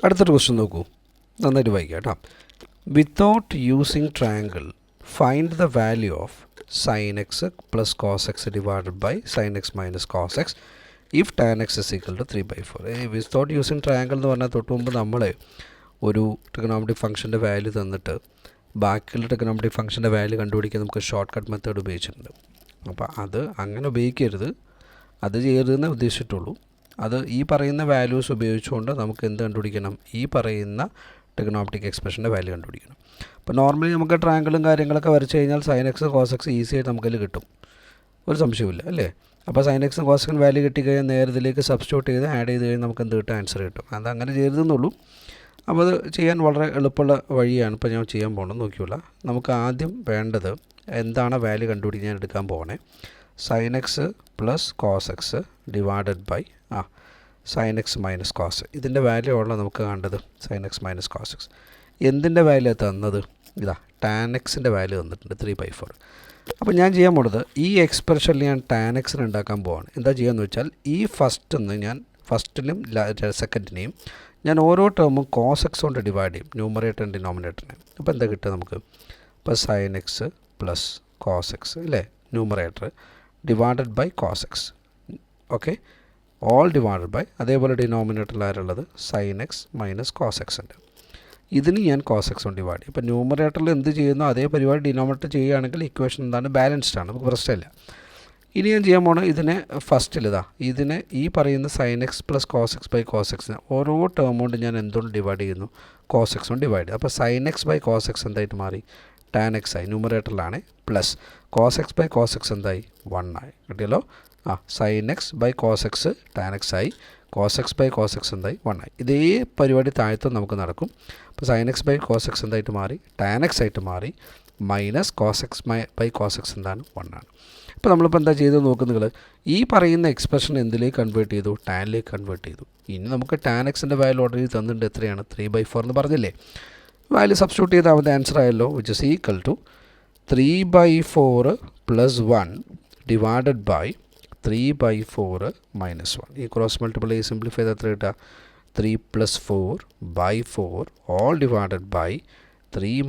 അടുത്തൊരു ക്വസ്റ്റ്യൻ നോക്കൂ, നന്നായിട്ട് വായിക്കാം കേട്ടോ. Without using triangle find the value of sine x plus cos x divided by sine x minus cos x if tan x is equal to 3/4. Without using triangle എന്ന് പറഞ്ഞാൽ തൊട്ട് മുമ്പ് നമ്മൾ ഒരു ട്രിഗണോമെട്രിക് ഫംഗ്ഷൻ്റെ വാല്യൂ തന്നിട്ട് ബാക്കിയുള്ള ട്രിഗണോമെട്രിക് ഫംഗ്ഷൻ്റെ വാല്യൂ കണ്ടുപിടിക്കാൻ നമുക്ക് ഷോർട്ട് കട്ട് മെത്തേഡ് ഉപയോഗിച്ചിട്ടുണ്ട്. അപ്പോൾ അത് അങ്ങനെ ഉപയോഗിക്കരുത്, അത് ചെയ്യരുതെന്നേ ഉദ്ദേശിച്ചിട്ടുള്ളൂ. അത് ഈ പറയുന്ന വാല്യൂസ് ഉപയോഗിച്ചുകൊണ്ട് നമുക്ക് എന്ത് കണ്ടുപിടിക്കണം, ഈ പറയുന്ന ട്രിഗണോമെട്രിക് എക്സ്പ്രഷൻ്റെ വാല്യൂ കണ്ടുപിടിക്കണം. അപ്പോൾ നോർമലി നമുക്ക് ട്രയാങ്കിളും കാര്യങ്ങളൊക്കെ വരച്ച് കഴിഞ്ഞാൽ sine x cos x easy ആയിട്ട് നമുക്കതിൽ കിട്ടും, ഒരു സംശയമില്ല അല്ലേ. അപ്പോൾ സൈൻ എക്സും കോസ് എക്സും വാല്യൂ കിട്ടിക്കഴിഞ്ഞാൽ നേരെ ഇതിലേക്ക് സബ്സ്റ്റിറ്റ്യൂട്ട് ചെയ്ത് ആഡ് ചെയ്ത് കഴിഞ്ഞാൽ നമുക്ക് എന്ത് കിട്ടും, ആൻസർ കിട്ടും. അത് അങ്ങനെ ചെയ്യരുതെന്നുള്ളൂ. അപ്പോൾ അത് ചെയ്യാൻ വളരെ എളുപ്പമുള്ള വഴിയാണ് ഇപ്പോൾ ഞാൻ ചെയ്യാൻ പോകുന്നത്. നോക്കിയുള്ള നമുക്ക് ആദ്യം വേണ്ടത് എന്താണ് വാല്യൂ കണ്ടുപിടിക്കാൻ എടുക്കാൻ പോകണേ. Sine x plus cos x divided by sine x minus cos. ഇതിൻ്റെ വാല്യൂ ഉള്ള നമുക്ക് കണ്ടത് sine x minus cos x. എന്തിൻ്റെ വാല്യൂ തന്നത്, ഇതാ ടാൻ എക്സിൻ്റെ വാല്യൂ തന്നിട്ടുണ്ട് 3/4. അപ്പോൾ ഞാൻ ചെയ്യാൻ പോകുന്നത് ഈ എക്സ്പ്രഷനിൽ ഞാൻ ടാൻ എക്സിന് ഉണ്ടാക്കാൻ പോവാണ്. എന്താ ചെയ്യാന്ന് വെച്ചാൽ ഈ ഫസ്റ്റിലും സെക്കൻഡിനെയും ഞാൻ ഓരോ ടേമും കോസ് എക്സ് കൊണ്ട് ഡിവൈഡ് ചെയ്യും, ന്യൂമറേറ്റർ ഡിനോമിനേറ്ററിനെ. അപ്പോൾ എന്താ കിട്ടുക നമുക്ക്, ഇപ്പോൾ sine x plus cos x അല്ലേ, numerator divided by cos x. Okay, all divided by, അതേപോലെ ഡിനോമിനേറ്ററിൽ ആരുള്ളത് sine x minus cos x ഉണ്ട്. ഇതിന് ഞാൻ കോസ് എക്സ് കൊണ്ട് ഡിവൈഡ് ചെയ്യും. ഇപ്പോൾ ന്യൂമറേറ്ററിൽ എന്ത് ചെയ്യുന്നു അതേ പരിപാടി ഡിനോമിനേറ്റർ ചെയ്യുകയാണെങ്കിൽ ഇക്വേഷൻ എന്താണ്, ബാലൻസ്ഡ് ആണ്, നമുക്ക് പ്രശ്നമില്ല. ഇനി ഞാൻ ചെയ്യാൻ പോകണം ഇതിനെ ഇതിനെ ഈ പറയുന്ന sine x plus cos x by cos എക്സിന് ഓരോ ടേം കൊണ്ട് ഞാൻ എന്തുകൊണ്ട് ഡിവൈഡ് ചെയ്യുന്നു, കോസ് എക്സ് കൊണ്ട് ഡിവൈഡ് ചെയ്യും. അപ്പോൾ sine x by cos x എന്തായിട്ട് മാറി, ടാൻ എക്സ് ആയി, ന്യൂമറേറ്ററിലാണ്, plus cos x by cos x എന്തായി, 1 ആയി. കിട്ടിയല്ലോ. Sine x by cos x tan x ആയി, cos x by cos x എന്തായി, 1 ആയി. ഇതേ പരിപാടി താഴത്തും നമുക്ക് നടക്കും. അപ്പോൾ sine x by cos x എന്തായിട്ട് മാറി, ടാൻ എക്സ് ആയിട്ട് മാറി, minus cos x by cos x എന്താണ്, 1 ആണ്. അപ്പോൾ നമ്മളിപ്പോൾ എന്താ ചെയ്ത് നോക്കുന്നത്, ഈ പറയുന്ന എക്സ്പ്രഷൻ എന്തിലേക്ക് കൺവേർട്ട് ചെയ്തു, ടാനിലേക്ക് കൺവേർട്ട് ചെയ്തു. ഇനി നമുക്ക് ടാൻ എക്സിൻ്റെ വാല്യൂ ഓൾറെഡി തന്നിട്ടുണ്ട്, എത്രയാണ് 3/4 എന്ന് പറഞ്ഞില്ലേ. വാല്യൂ സബ്സ്റ്റിറ്റ്യൂട്ട് ചെയ്താൽ അവൻ്റെ ആൻസർ ആയല്ലോ, which is equal to 3/4 + 1 divided by 3/4 - 1. ഈ ക്രോസ് മൾട്ടിപ്ലൈ സിംപ്ലിഫൈ ചെയ്ത് എത്ര കിട്ടുക, 3 + 4/4 ഓൾ ഡിവൈഡഡ് ബൈ 3 -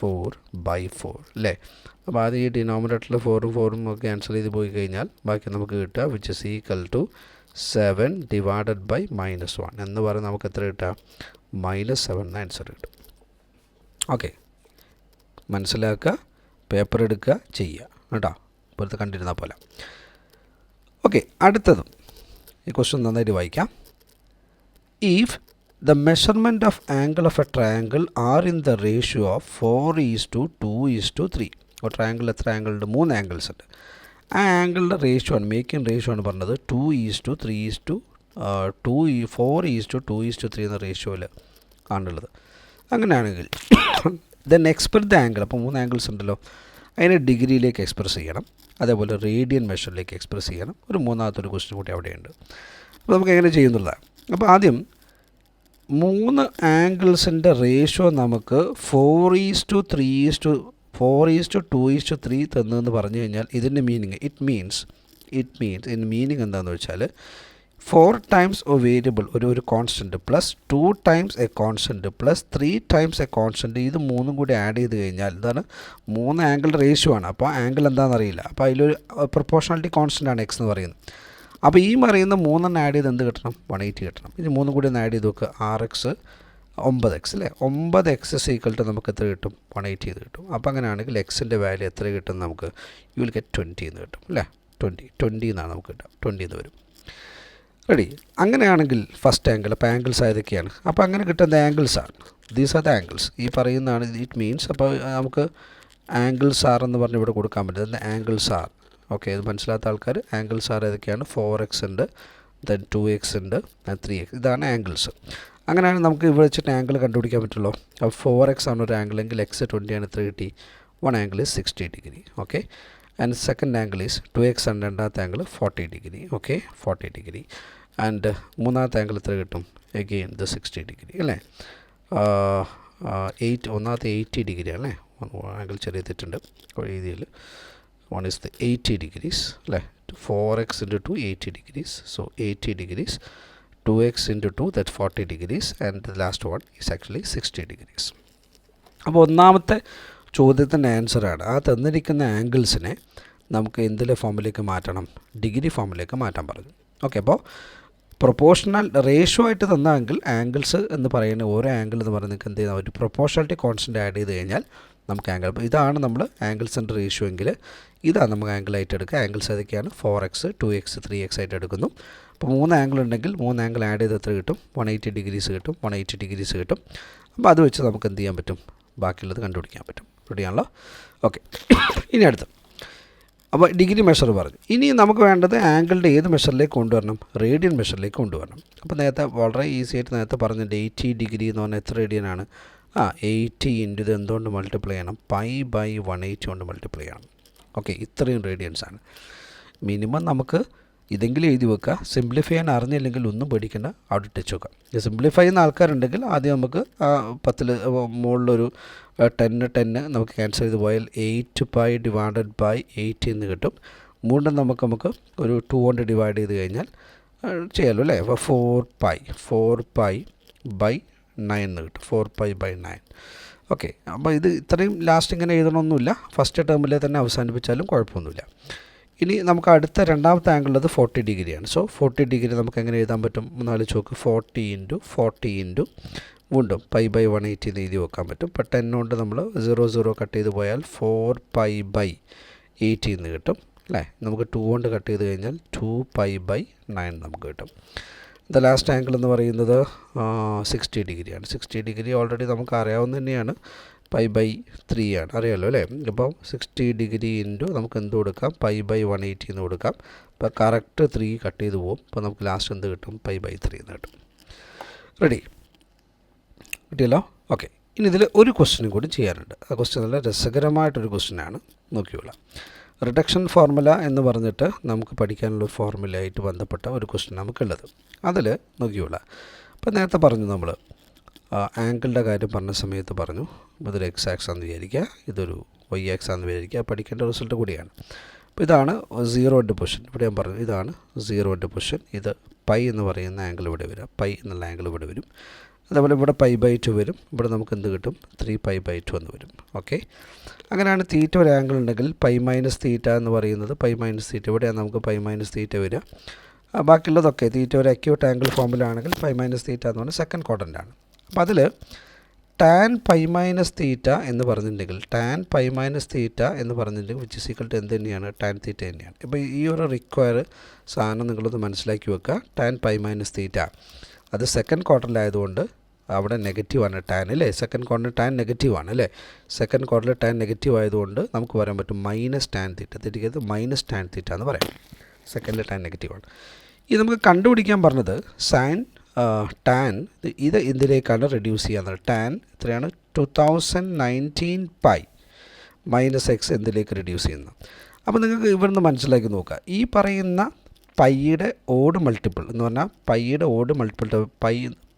4/4 അല്ലേ. അപ്പോൾ ആദ്യം ഈ ഡിനോമിനേറ്ററിൽ 4ഉം 4ഉം ഒക്കെ ക്യാൻസൽ ചെയ്ത് പോയി കഴിഞ്ഞാൽ ബാക്കി നമുക്ക് കിട്ടുക which is equal to 7 divided by -1 എന്ന് പറഞ്ഞാൽ നമുക്ക് എത്ര കിട്ടുക, -7 എന്ന ആൻസർ കിട്ടും. ഓക്കെ, മനസ്സിലാക്കുക, പേപ്പർ എടുക്കുക, ചെയ്യുക കേട്ടോ, ഇപ്പോഴത്തെ കണ്ടിരുന്നാൽ പോലെ. ഓക്കെ, അടുത്തതും ഈ ക്വസ്റ്റ്യൻ നന്നായിട്ട് വായിക്കാം. If the measurement of angle of a triangle are in the ratio of 4:2:3. ഒരു ട്രയാങ്കിൾ എത്ര ആംഗിൾ ഉണ്ട്, 3 ആംഗിൾസ് ഉണ്ട്. ആ ആംഗിളിൻ്റെ റേഷ്യോ ആണ്, മേക്കിംഗ് റേഷ്യോ ആണ് പറഞ്ഞത് 4:3 എന്ന റേഷ്യോയിൽ ആണുള്ളത്. അങ്ങനെയാണെങ്കിൽ ദെൻ എക്സ്പ്രസ് ദ ആംഗിൾ, അപ്പോൾ 3 ആംഗിൾസ് ഉണ്ടല്ലോ, അതിനെ ഡിഗ്രിയിലേക്ക് എക്സ്പ്രസ് ചെയ്യണം, അതേപോലെ റേഡിയൻ മെഷറിലേക്ക് എക്സ്പ്രസ് ചെയ്യണം. ഒരു മൂന്നാമത്തൊരു ക്വസ്റ്റ്യൻ കൂടി അവിടെയുണ്ട്. അപ്പോൾ നമുക്ക് എങ്ങനെ ചെയ്യുന്നുള്ളതാണ്. അപ്പോൾ ആദ്യം 3 ആംഗിൾസിൻ്റെ റേഷ്യോ നമുക്ക് 4:2:3 തന്നെന്ന് പറഞ്ഞു കഴിഞ്ഞാൽ ഇതിൻ്റെ മീനിങ് ഇറ്റ് മീൻസ് ഇതിൻ്റെ മീനിങ് എന്താണെന്ന് വെച്ചാൽ 4 ടൈംസ് എ വേരിയബിൾ, ഒരു constant, plus 2 times A constant, plus 3 times A constant, ഇത് 3ഉം കൂടി ആഡ് ചെയ്ത് കഴിഞ്ഞാൽ ഇതാണ് 3 ആംഗിൾ റേഷ്യോ ആണ്. അപ്പോൾ ആംഗിൾ എന്താണെന്ന് അറിയില്ല, അപ്പോൾ അതിലൊരു പ്രൊപ്പോർഷണാലിറ്റി കോൺസ്റ്റൻ്റ് ആണ് എക്സ് എന്ന് പറയുന്നത്. അപ്പോൾ ഈ പറയുന്ന 3 ആഡ് ചെയ്ത് എന്ത് കിട്ടണം, 180 കിട്ടണം. ഇത് 3 കൂടി ഒന്ന് ആഡ് ചെയ്ത് നോക്കുക, 6x 9x അല്ലേ, 9x = നമുക്ക് എത്ര കിട്ടും, 180 എന്ന് കിട്ടും. അപ്പോൾ അങ്ങനെയാണെങ്കിൽ എക്സിൻ്റെ വാല്യൂ എത്ര കിട്ടും നമുക്ക്, യു വിൽ ഗെറ്റ് 20 എന്ന് കിട്ടും അല്ലേ. 20 എന്നാണ് നമുക്ക് കിട്ടുക, 20 എന്ന് വരും. റെഡി. അങ്ങനെയാണെങ്കിൽ ഫസ്റ്റ് ആംഗിൾ, അപ്പോൾ ആംഗിൾസ് ഏതൊക്കെയാണ്, അപ്പോൾ അങ്ങനെ കിട്ടുന്ന ആംഗിൾസാണ്, ദീസ് ആർ ദ ആംഗിൾസ്. ഈ പറയുന്നതാണ് ഇറ്റ് മീൻസ്. അപ്പോൾ നമുക്ക് ആംഗിൾസ് ആർ എന്ന് പറഞ്ഞ് ഇവിടെ കൊടുക്കാൻ പറ്റും, ആംഗിൾസ് ആർ. ഓക്കെ, ഇത് മനസ്സിലാത്ത ആൾക്കാർ ആംഗിൾസ് ആർ ഏതൊക്കെയാണ്, 4x ഉണ്ട്, ദെൻ 2x ഉണ്ട്, 3x, ഇതാണ് ആംഗിൾസ്. അങ്ങനെയാണ് നമുക്ക് ഇവിടെ വെച്ചിട്ട് ആംഗിൾ കണ്ടുപിടിക്കാൻ പറ്റുള്ളൂ. അപ്പോൾ 4x ആണ് ഒരു ആംഗിൾ എങ്കിൽ x 20 ആണ്, എത്ര കിട്ടി, 1 angle is 60 degree. Okay, and second angle is 2x ആണ്, രണ്ടാമത്തെ angle 40 degree. Okay, 40 degree. And മൂന്നാമത്തെ ആംഗിൾ എത്ര കിട്ടും, എഗെയിൻ ഇത് 60 degree അല്ലേ. ഒന്നാമത്തെ 80 degree അല്ലേ, ആംഗിൾ ചെറിയ തെറ്റുണ്ട് രീതിയിൽ. 1 is the 80 degrees അല്ലേ, 4x into 2 80 degrees. So 80 degrees. 2x into 2, that's 40 degrees, and the last one is actually 60 degrees. അപ്പോൾ ഒന്നാമത്തെ ചോദ്യത്തിൻ്റെ ആൻസറാണ് ആ തന്നിരിക്കുന്ന ആംഗിൾസിനെ നമുക്ക് എന്തിലെ ഫോമിലേക്ക് മാറ്റണം, ഡിഗ്രി ഫോമിലേക്ക് മാറ്റാൻ പറഞ്ഞു. ഓക്കെ, അപ്പോൾ പ്രൊപ്പോർഷണൽ റേഷ്യോ ആയിട്ട് തന്ന ആംഗിൾസ് എന്ന് പറയുന്ന ഓരോ ആംഗിൾ എന്ന് പറയുന്നത് എന്ത് ചെയ്യുന്ന ഒരു പ്രൊപ്പോർഷണാലിറ്റി കോൺസ്റ്റൻറ്റ് ആഡ് ചെയ്ത് കഴിഞ്ഞാൽ നമുക്ക് ആംഗിൾ, അപ്പോൾ ഇതാണ് നമ്മൾ ആംഗിൾസ് ആൻഡ് റേഷ്യോ എങ്കിൽ ഇതാണ് നമുക്ക് ആംഗിളായിട്ട് എടുക്കുക. ആംഗിൾസ് ഏതൊക്കെയാണ് 4x 2x 3x ആയിട്ട് എടുക്കുന്നു. അപ്പോൾ 3 ആംഗിൾ ഉണ്ടെങ്കിൽ 3 ആംഗിൾ ആഡ് ചെയ്ത് എത്ര കിട്ടും, 180 ഡിഗ്രീസ് കിട്ടും, 180 ഡിഗ്രീസ് കിട്ടും. അപ്പോൾ അത് വെച്ച് നമുക്ക് എന്ത് ചെയ്യാൻ പറ്റും, ബാക്കിയുള്ളത് കണ്ടുപിടിക്കാൻ പറ്റും. റെഡിയാണല്ലോ? ഓക്കെ, ഇനി അടുത്ത് അപ്പോൾ ഡിഗ്രി മെഷർ പറഞ്ഞു. ഇനി നമുക്ക് വേണ്ടത് ആംഗിളിൻ്റെ ഏത് മെഷറിലേക്ക് കൊണ്ടുവരണം, റേഡിയൻ മെഷറിലേക്ക് കൊണ്ടുവരണം. അപ്പോൾ നേരത്തെ വളരെ ഈസി ആയിട്ട് നേരത്തെ പറഞ്ഞിട്ട് 80 ഡിഗ്രി എന്ന് പറഞ്ഞാൽ എത്ര റേഡിയനാണ്, 80 ഇൻറ്റു ഇത് എന്തുകൊണ്ട് മൾട്ടിപ്ലൈ ചെയ്യണം, π/180 കൊണ്ട് മൾട്ടിപ്ലൈ ചെയ്യണം. ഓക്കെ, ഇത്രയും റേഡിയൻസാണ് മിനിമം. നമുക്ക് ഇതെങ്കിലും എഴുതി വെക്കുക. സിംപ്ലിഫൈ ചെയ്യാൻ അറിഞ്ഞില്ലെങ്കിൽ ഒന്നും പേടിക്കേണ്ട, അവിടെ ഇട്ടിച്ച് വെക്കാം. സിംപ്ലിഫൈ ചെയ്യുന്ന ആൾക്കാരുണ്ടെങ്കിൽ ആദ്യം നമുക്ക് 10 മുകളിലൊരു 10 നമുക്ക് ക്യാൻസൽ ചെയ്ത് പോയാൽ 8π/80 എന്ന് കിട്ടും. വീണ്ടും നമുക്ക് ഒരു 2 കൊണ്ട് ഡിവൈഡ് ചെയ്ത് കഴിഞ്ഞാൽ ചെയ്യാമല്ലോ അല്ലേ. അപ്പോൾ 4π/9 എന്ന് കിട്ടും, 4π/9. ഓക്കെ, അപ്പോൾ ഇത് ഇത്രയും ലാസ്റ്റ് ഇങ്ങനെ എഴുതണമൊന്നുമില്ല, ഫസ്റ്റ് ടേമിലെ തന്നെ അവസാനിപ്പിച്ചാലും കുഴപ്പമൊന്നുമില്ല. ഇനി നമുക്ക് അടുത്ത രണ്ടാമത്തെ ആംഗിൾ ഉള്ളത് 40 ഡിഗ്രിയാണ്. സോ 40 ഡിഗ്രി നമുക്ക് എങ്ങനെ എഴുതാൻ പറ്റും, 4 ചോക്ക് 40 ഇൻറ്റു വീണ്ടും π/180 എന്ന് എഴുതി വെക്കാൻ പറ്റും. ഇപ്പോൾ 10 കൊണ്ട് നമ്മൾ 0 കട്ട് ചെയ്ത് പോയാൽ 4π/80 എന്ന് കിട്ടും അല്ലേ. നമുക്ക് 2 കൊണ്ട് കട്ട് ചെയ്ത് കഴിഞ്ഞാൽ 2π/9 നമുക്ക് കിട്ടും. ദ ലാസ്റ്റ് ആംഗിൾ എന്ന് പറയുന്നത് 60 ഡിഗ്രിയാണ്. 60 ഡിഗ്രി ഓൾറെഡി നമുക്ക് അറിയാവുന്ന തന്നെയാണ്, π/3 ആണ്, അറിയാമല്ലോ അല്ലേ. അപ്പം 60 ഡിഗ്രി ഇൻറ്റു നമുക്ക് എന്ത് കൊടുക്കാം, π/180 എന്ന് കൊടുക്കാം. അപ്പോൾ കറക്റ്റ് 3 കട്ട് ചെയ്ത് പോകും. അപ്പോൾ നമുക്ക് ലാസ്റ്റ് എന്ത് കിട്ടും, π/3 എന്ന് കിട്ടും. റെഡി കിട്ടിയല്ലോ? ഓക്കെ, ഇനി ഇതിൽ ഒരു ക്വസ്റ്റ്യനും കൂടി ചെയ്യാനുണ്ട്. ആ ക്വസ്റ്റ്യൻ നല്ല രസകരമായിട്ടൊരു ക്വസ്റ്റ്യനാണ്, നോക്കിയോളാം. റിഡക്ഷൻ ഫോർമുല എന്ന് പറഞ്ഞിട്ട് നമുക്ക് പഠിക്കാനുള്ള ഫോർമുലയായിട്ട് ബന്ധപ്പെട്ട ഒരു ക്വസ്റ്റ്യൻ നമുക്കുള്ളത്. അതിൽ നോക്കിയോളാം. അപ്പോൾ നേരത്തെ പറഞ്ഞു നമ്മൾ ആംഗിളിൻ്റെ കാര്യം പറഞ്ഞ സമയത്ത് പറഞ്ഞു ഇതൊരു എക്സ് ആക്സ് ആണെന്ന് വിചാരിക്കുക, ഇതൊരു വൈ ആക്സ് ആണെന്ന് വിചാരിക്കുക, പഠിക്കേണ്ട റിസൾട്ട് കൂടിയാണ്. അപ്പോൾ ഇതാണ് 0 പൊസിഷൻ, ഇവിടെ ഞാൻ പറഞ്ഞു ഇതാണ് 0 പൊസിഷൻ. ഇത് പൈ എന്ന് പറയുന്ന ആംഗിൾ ഇവിടെ വരും, പൈ എന്നുള്ള ആംഗിൾ ഇവിടെ വരും. അതേപോലെ ഇവിടെ π/2 വരും, ഇവിടെ നമുക്ക് എന്ത് കിട്ടും, 3π/2 എന്ന് വരും. ഓക്കെ, അങ്ങനെയാണ് തീറ്റ ഒരു ആംഗിൾ ഉണ്ടെങ്കിൽ π - തീറ്റ എന്ന് പറയുന്നത് π - തീറ്റ, ഇവിടെയാണ് നമുക്ക് π - തീറ്റ വരിക. ബാക്കിയുള്ളതൊക്കെ തീറ്റ ഒരു അക്യൂട്ട് ആംഗിൾ ഫോമിലാണെങ്കിൽ π - തീറ്റ എന്ന് പറഞ്ഞാൽ സെക്കൻഡ് ക്വാഡ്രൻ്റാണ്. അപ്പോൾ അതിൽ ടാൻ π - തീറ്റ എന്ന് പറഞ്ഞിട്ടുണ്ടെങ്കിൽ വിച്ച് ഈസ് ഈക്വൽ ടു എന്ത് തന്നെയാണ്, ടാൻ തീറ്റ തന്നെയാണ്. ഇപ്പോൾ ഈ ഒരു റിക്വയർ സാധനം നിങ്ങളൊന്ന് മനസ്സിലാക്കി വെക്കുക. ടാൻ π - തീറ്റ അത് സെക്കൻഡ് ക്വാർട്ടറിലായതുകൊണ്ട് അവിടെ നെഗറ്റീവാണ് ടാൻ അല്ലേ. സെക്കൻഡ് ക്വാർട്ടറിൽ ടാൻ നെഗറ്റീവാണ് അല്ലേ. സെക്കൻഡ് ക്വാർട്ടറിൽ ടാൻ നെഗറ്റീവ് ആയതുകൊണ്ട് നമുക്ക് പറയാൻ പറ്റും -tan തീറ്റ, തെറ്റിക്കത് -tan തീറ്റ എന്ന് പറയാം. സെക്കൻഡിൽ ടാൻ നെഗറ്റീവാണ്. ഇത് നമുക്ക് കണ്ടുപിടിക്കാൻ പറഞ്ഞത് സൈൻ ടാൻ ഇത് എന്തിലേക്കാണ് റെഡ്യൂസ് ചെയ്യാന്നത്. ടാൻ എത്രയാണ്, 2019 π - x എന്തിലേക്ക് റെഡ്യൂസ് ചെയ്യുന്നത്. അപ്പോൾ നിങ്ങൾക്ക് ഇവിടുന്ന് മനസ്സിലാക്കി നോക്കുക. ഈ പറയുന്ന പൈയുടെ ഓഡ് മൾട്ടിപ്പിൾ എന്ന് പറഞ്ഞാൽ പൈയുടെ ഓഡ് മൾട്ടിപ്പിൾ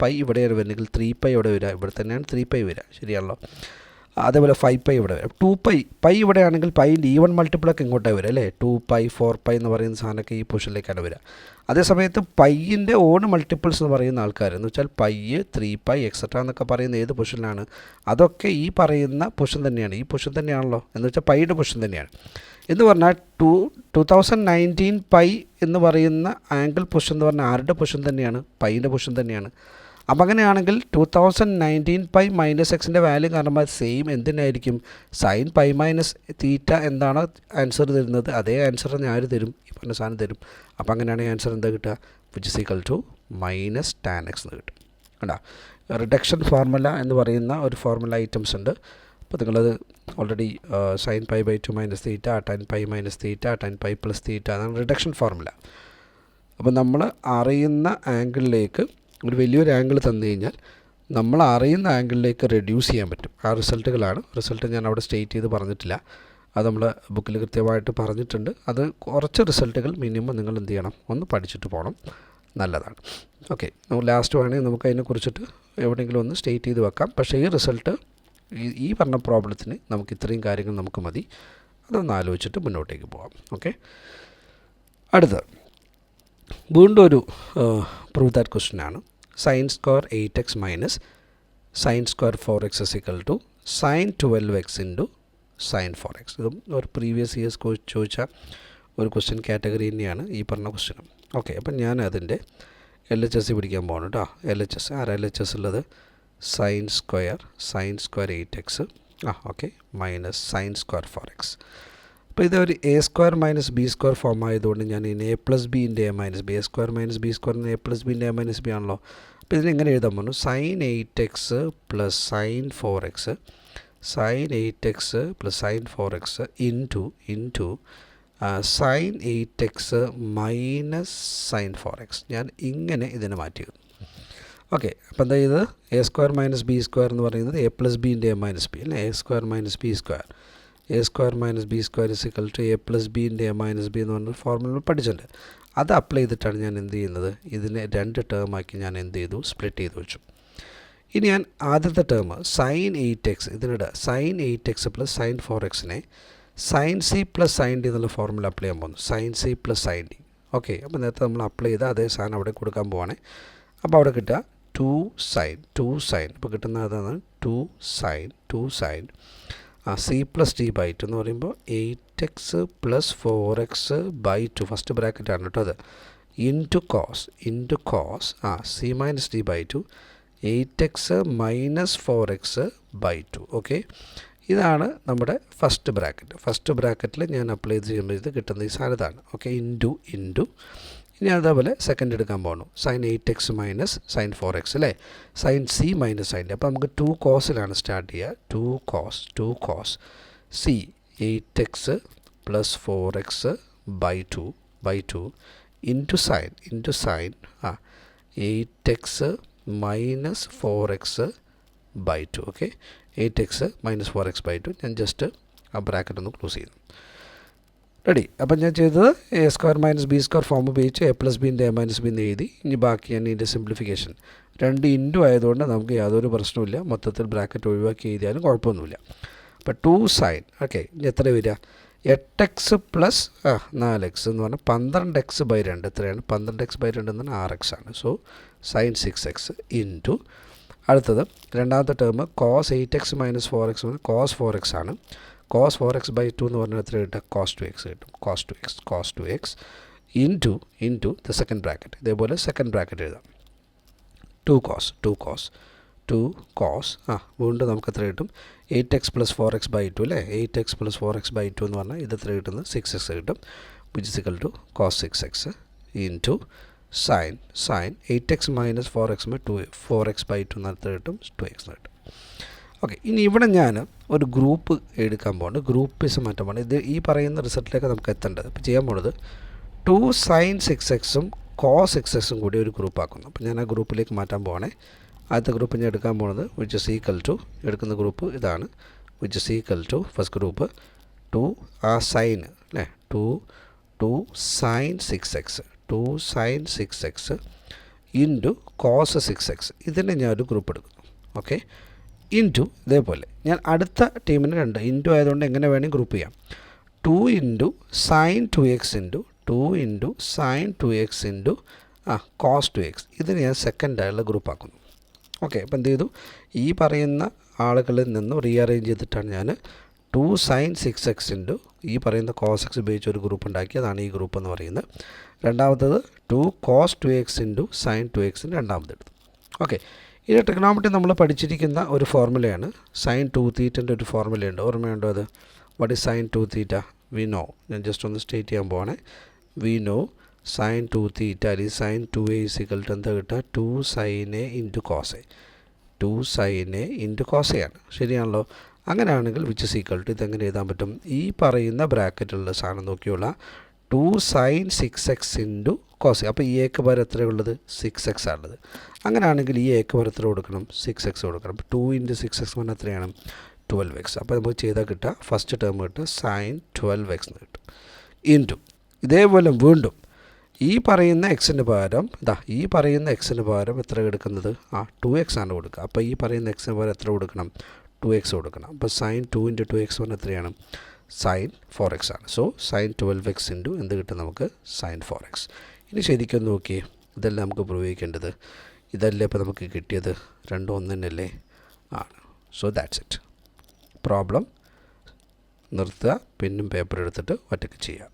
പൈ ഇവിടെയാണ് വരുന്നെങ്കിൽ 3π ഇവിടെ വരിക, ഇവിടെ തന്നെയാണ് 3π വരിക, ശരിയാണല്ലോ. അതേപോലെ 5π ഇവിടെ വരും. 2π പൈ ഇവിടെ ആണെങ്കിൽ പൈൻ്റെ ഈവൺ മൾട്ടിപ്പിളൊക്കെ ഇങ്ങോട്ടാണ് വരിക അല്ലേ. 2π 4π എന്ന് പറയുന്ന സാധനമൊക്കെ ഈ പൊസിഷനിലേക്കാണ് വരിക. അതേസമയത്ത് പൈയിൻ്റെ ഓഡ് മൾട്ടിപ്പിൾസ് എന്ന് പറയുന്ന ആൾക്കാർ എന്ന് വെച്ചാൽ പൈ 3π എക്സെട്ര എന്നൊക്കെ പറയുന്ന ഏത് പൊസിഷനിലാണ്, അതൊക്കെ ഈ പറയുന്ന പൊസിഷൻ തന്നെയാണ്, ഈ പൊസിഷൻ തന്നെയാണല്ലോ. എന്ന് വെച്ചാൽ പൈയുടെ പൊസിഷൻ തന്നെയാണ്. എന്ന് പറഞ്ഞാൽ 2019 π എന്ന് പറയുന്ന ആംഗിൾ പൊസിഷൻ എന്ന് പറഞ്ഞാൽ ആരുടെ പൊസിഷൻ തന്നെയാണ്, പൈൻ്റെ പൊസിഷൻ തന്നെയാണ്. അപ്പോൾ അങ്ങനെയാണെങ്കിൽ 2019 π - x വാല്യൂ കാണുമ്പോൾ സെയിം എന്തിനായിരിക്കും, സൈൻ π - തീറ്റ എന്താണോ ആൻസർ തരുന്നത് അതേ ആൻസർ തന്നെ ആര് തരും, ഈ പറഞ്ഞ സാധനം തരും. അപ്പോൾ അങ്ങനെയാണെങ്കിൽ ആൻസർ എന്താ കിട്ടുക, which is equal to -tan x എന്ന് കിട്ടും. കണ്ടോ, റിഡക്ഷൻ ഫോർമുല എന്ന് പറയുന്ന ഒരു ഫോർമുല ഐറ്റംസ് ഉണ്ട്. അപ്പോൾ നിങ്ങളത് ഓൾറെഡി സൈൻ π/2 - തീറ്റ, ടാൻ π - തീറ്റ, ടാൻ π + തീറ്റ, അതാണ് റിഡക്ഷൻ ഫോർമുല. അപ്പോൾ നമ്മൾ അറിയുന്ന ആംഗിളിലേക്ക് ഒരു വലിയൊരു ആംഗിൾ തന്നു കഴിഞ്ഞാൽ നമ്മൾ അറിയുന്ന ആംഗിളിലേക്ക് റെഡ്യൂസ് ചെയ്യാൻ പറ്റും. ആ റിസൾട്ടുകളാണ്. റിസൾട്ട് ഞാൻ അവിടെ സ്റ്റേറ്റ് ചെയ്ത് പറഞ്ഞിട്ടില്ല, അത് നമ്മൾ ബുക്കിൽ കൃത്യമായിട്ട് പറഞ്ഞിട്ടുണ്ട്. അത് കുറച്ച് റിസൾട്ടുകൾ മിനിമം നിങ്ങൾ എന്ത് ചെയ്യണം, ഒന്ന് പഠിച്ചിട്ട് പോകണം, നല്ലതാണ്. ഓക്കെ, നമുക്ക് ലാസ്റ്റ് വേണമെങ്കിൽ നമുക്ക് അതിനെക്കുറിച്ചിട്ട് എവിടെയെങ്കിലും ഒന്ന് സ്റ്റേറ്റ് ചെയ്ത് വെക്കാം. പക്ഷേ ഈ റിസൾട്ട് ഈ പറഞ്ഞ പ്രോബ്ലത്തിന് നമുക്ക് ഇത്രയും കാര്യങ്ങൾ നമുക്ക് മതി. അതൊന്ന് ആലോചിച്ചിട്ട് മുന്നോട്ടേക്ക് പോകാം. ഓക്കെ, അടുത്ത വീണ്ടും ഒരു പ്രൂവ് ദാറ്റ് ക്വസ്റ്റ്യൻ ആണ്. Sine square 8x minus sine square 4x is equal to sine 12x into sine 4x. ഇതും ഒരു പ്രീവിയസ് ഇയേഴ്സ് ചോദിച്ച ഒരു ക്വസ്റ്റ്യൻ കാറ്റഗറി തന്നെയാണ് ഈ പറഞ്ഞ ക്വസ്റ്റ്യനും. ഓക്കെ, അപ്പം ഞാൻ അതിൻ്റെ LHS പിടിക്കാൻ പോകണം കേട്ടോ. LHS LHS ഉള്ളത് sine square 8x okay minus sine square 4x. അപ്പോൾ ഇതൊരു A square minus B square form ആയതുകൊണ്ട് ഞാൻ ഇനി A plus B into A minus B, A square minus B square A plus B into A minus B ആണല്ലോ. അപ്പോൾ ഇതിനെങ്ങനെ എഴുതാൻ പറഞ്ഞു? Sine 8x plus sine 4x sine 8x plus sine 4x into sine 8x minus sine 4x. ഞാൻ ഇങ്ങനെ ഇതിനെ മാറ്റിയത്. Okay, അപ്പോൾ എന്താ ഇത് A square minus B square എന്ന് പറയുന്നത് A plus B into A minus B അല്ലേ. A square minus B square, A square minus B square is equal to A plus B into A minus B എന്ന് പറഞ്ഞ formula പഠിച്ചിട്ടുണ്ട്. അത് apply ചെയ്തിട്ടാണ് ഞാൻ എന്ത് ചെയ്യുന്നത്, ഇതിനെ 2 ടേമാക്കി ഞാൻ എന്ത് ചെയ്തു, സ്പ്ലിറ്റ് ചെയ്ത് വെച്ചു. ഇനി ഞാൻ ആദ്യത്തെ ടേം സൈൻ 8x ഇതിനിടെ സൈൻ 8x പ്ലസ് സൈൻ 4xനെ sine C plus sine D എന്നുള്ള ഫോർമുല അപ്ലൈ ചെയ്യാൻ പോകുന്നു. Sine C plus sine D. Okay, അപ്പോൾ നേരത്തെ നമ്മൾ അപ്ലൈ ചെയ്ത അതേ സാധനം അവിടെ കൊടുക്കാൻ പോവാണ്. അപ്പോൾ അവിടെ കിട്ടുക 2 സൈൻ ഇപ്പോൾ കിട്ടുന്ന അതാണ് 2 sine C plus D by 2 എന്ന് പറയുമ്പോൾ 8x plus 4x by 2 first ബ്രാക്കറ്റാണ് കേട്ടോ അത്, into cos C minus D by 2 8x minus 4x by 2. Okay, ഇതാണ് നമ്മുടെ ഫസ്റ്റ് ബ്രാക്കറ്റ്. ഫസ്റ്റ് ബ്രാക്കറ്റിൽ ഞാൻ അപ്ലൈ ചെയ്യുമ്പോൾ ഇത് കിട്ടുന്ന ഈ സാധനത്താണ്. ഓക്കെ, ഇൻറ്റു ഇനി അതേപോലെ സെക്കൻഡ് എടുക്കാൻ പോകണം. Sign 8x minus sine 4x അല്ലേ, sine C minus sine D. അപ്പോൾ നമുക്ക് 2 കോസിലാണ് സ്റ്റാർട്ട് ചെയ്യുക. 2 cos C 8x plus 4x by 2 into sine 8x minus 4x by 2. Okay, 8x minus 4x by 2. ഞാൻ ജസ്റ്റ് ആ ബ്രാക്കറ്റ് ഒന്ന് ക്ലോസ് ചെയ്യുന്നു. Ready. അപ്പം ഞാൻ ചെയ്തത് A square minus B square form ഉപയോഗിച്ച് A plus B into A minus B എന്ന് എഴുതി. ഇനി ബാക്കി ഞാൻ ഇതിൻ്റെ സിംപ്ലിഫിക്കേഷൻ 2 ഇൻറ്റു ആയതുകൊണ്ട് നമുക്ക് യാതൊരു പ്രശ്നമില്ല, മൊത്തത്തിൽ ബ്രാക്കറ്റ് ഒഴിവാക്കി എഴുതിയാലും കുഴപ്പമൊന്നുമില്ല. അപ്പോൾ 2 സൈൻ ഓക്കെ ഇനി എത്ര വരിക, 8x പ്ലസ് 4x എന്ന് പറഞ്ഞാൽ 12x ബൈ 2 എത്രയാണ്, 12x ബൈ 2 എന്ന് പറഞ്ഞാൽ 6x ആണ്. സോ സൈൻ 6x ഇൻറ്റു അടുത്തത് രണ്ടാമത്തെ term cos 8x minus 4x cos 4x ആണ്. കോസ് 4x ബൈ 2 എന്ന് പറഞ്ഞാൽ എത്ര കിട്ടുക, കോസ് 2x കിട്ടും. Cos 2x into the second bracket. ഇതേപോലെ സെക്കൻഡ് ബ്രാക്കറ്റ് എഴുതാം. 2 കോസ് വീണ്ടും നമുക്ക് എത്ര കിട്ടും, 8x പ്ലസ് 4x ബൈ 2 അല്ലേ. 8x പ്ലസ് 4x ബൈ 2 എന്ന് പറഞ്ഞാൽ ഇത് എത്ര കിട്ടുന്നത്, 6x കിട്ടും. Which is equal to cos 6x into sine 8x minus 4x 4x by 2 എന്ന് എത്ര കിട്ടും, 2x കിട്ടും. ഓക്കെ, ഇനി ഇവിടെ ഞാൻ ഒരു ഗ്രൂപ്പ് എടുക്കാൻ പോകുന്നത്, ഗ്രൂപ്പിസ് മാറ്റാൻ പോകുന്നത്. ഇത് ഈ പറയുന്ന റിസൾട്ടിലേക്ക് നമുക്ക് എത്തേണ്ടത്. ഇപ്പോൾ ചെയ്യാൻ പോകുന്നത് 2 സൈൻ 6x കോസ് 6x കൂടി ഒരു ഗ്രൂപ്പ് ആക്കുന്നു. അപ്പോൾ ഞാൻ ആ ഗ്രൂപ്പിലേക്ക് മാറ്റാൻ പോകണേ. ആദ്യത്തെ ഗ്രൂപ്പ് ഞാൻ എടുക്കാൻ പോകുന്നത് വിച്ച് ഇസ് ഈക്വൽ ടു, എടുക്കുന്ന ഗ്രൂപ്പ് ഇതാണ്, which is equal to first group 2 sine അല്ലേ, 2 sine 6x into cos 6x. ഇതിനെ ഞാനൊരു ഗ്രൂപ്പ് എടുക്കുന്നു. ഓക്കെ, ഇൻറ്റു ഇതേപോലെ ഞാൻ അടുത്ത ടീമിന് 2 ഇൻറ്റു ആയതുകൊണ്ട് എങ്ങനെ വേണമെങ്കിൽ ഗ്രൂപ്പ് ചെയ്യാം. 2 into sine 2x into sine 2x into cos 2x. ഇതിന് ഞാൻ സെക്കൻഡായുള്ള ഗ്രൂപ്പ് ആക്കുന്നു. ഓക്കെ, അപ്പോൾ എന്ത് ചെയ്തു, ഈ പറയുന്ന ആളുകളിൽ നിന്നും റീഅറേഞ്ച് ചെയ്തിട്ടാണ് ഞാൻ 2 സൈൻ 6x ഇൻറ്റു ഈ പറയുന്ന കോസ് x ഉപയോഗിച്ച് ഒരു ഗ്രൂപ്പ് ഉണ്ടാക്കി. അതാണ് ഈ ഗ്രൂപ്പ് എന്ന് പറയുന്നത്. രണ്ടാമത്തത് 2 cos 2x into sine 2x രണ്ടാമതെടുത്തു. ഓക്കെ, ഇത് ട്രിഗണോമെട്രി നമ്മൾ പഠിച്ചിരിക്കുന്ന ഒരു ഫോർമുലയാണ്. സൈൻ 2 തീറ്റൻ്റെ ഒരു ഫോർമുലയുണ്ട്, ഓർമ്മയുണ്ടോ അത്? What is sign 2 theta? We know. ഞാൻ ജസ്റ്റ് ഒന്ന് സ്റ്റേറ്റ് ചെയ്യാൻ പോവാണേ. വി നോ സൈൻ 2 തീറ്റ അല്ലെങ്കിൽ sign 2a is equal to എന്താ കിട്ടുക, 2 sine A into cos A. 2 sine A into cos A ആണ്, ശരിയാണല്ലോ. അങ്ങനെയാണെങ്കിൽ വിച്ച് ഇസ് ഈക്വൽ ടു ഇതെങ്ങനെ എഴുതാൻ പറ്റും, ഈ പറയുന്ന ബ്രാക്കറ്റിലുള്ള സാധനം നോക്കിയുള്ള 2 sine 6x into cos A. അപ്പോൾ ഈ എക്ക് പകരം എത്രയുള്ളത്, 6x ആണുള്ളത്. അങ്ങനെയാണെങ്കിൽ ഈ എക്ക് പകരം എത്ര കൊടുക്കണം, 6x കൊടുക്കണം. അപ്പോൾ 2 ഇൻറ്റു 6x പറഞ്ഞാൽ എത്രയാണ്, 12x. അപ്പോൾ നമുക്ക് ചെയ്താൽ കിട്ടുക ഫസ്റ്റ് ടേം കിട്ടുക സൈൻ 12x എന്ന് കിട്ടും. ഇൻറ്റു ഇതേപോലെ വീണ്ടും ഈ പറയുന്ന എക്സിന് പകരം ഈ പറയുന്ന എക്സിന് പകരം എത്ര എടുക്കുന്നത്, 2x ആണ് കൊടുക്കുക. അപ്പോൾ ഈ പറയുന്ന എക്സിന് പകരം എത്ര കൊടുക്കണം, 2x കൊടുക്കണം. അപ്പോൾ സൈൻ 2 ഇൻറ്റു 2x പറഞ്ഞാൽ എത്രയാണ്, സൈൻ 4x ആണ്. സോ സൈൻ 12x ഇൻറ്റു എന്ത് കിട്ടും നമുക്ക്, സൈൻ 4x. ഇനി ശരിക്കും നോക്കിയേ, ഇതെല്ലാം നമുക്ക് പ്രൂവ് ചെയ്യേണ്ടത് ഇതല്ലേ ഇപ്പോൾ നമുക്ക് കിട്ടിയത്, രണ്ടും ഒന്ന് തന്നെയല്ലേ ആണ്. So that's it. പ്രോബ്ലം നിർത്തുക, പെന്നും പേപ്പർ എടുത്തിട്ട് ഒറ്റയ്ക്ക് ചെയ്യുക.